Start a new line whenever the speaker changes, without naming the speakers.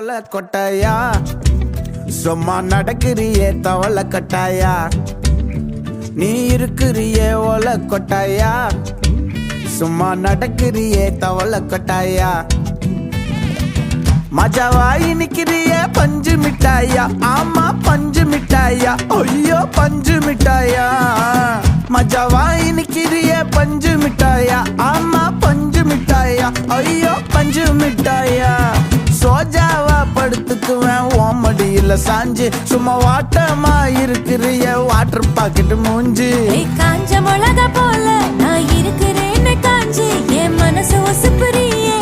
ஓல கொட்டாயா சும்மா நடக்கிறியே தவள கட்டாயா நீ இருக்கிறியே ஓல கொட்டாயா சும்மா நடக்கிறியே தவள கொட்டாயா மஜாவாய் நிக்கிறியே பஞ்சு மிட்டாயா ஆமா பஞ்சு மிட்டாயா ஐயோ பஞ்சு மிட்டாயா மஜாவாய் நிக்கிறியே பஞ்சு மிட்டாயா ஆமா பஞ்சு மிட்டாயா ஐயோ பஞ்சு மிட்டாயா சோஜாவா படுத்துக்குவேன் ஓமடியில சாஞ்சு சும்மா வாட்டமா இருக்கிறிய வாட்டர் பாக்கெட் மூஞ்சி
காஞ்ச மிளகா போல நான் இருக்கிறேன்னு காஞ்சி என் மனசு ஒசுப்புறியே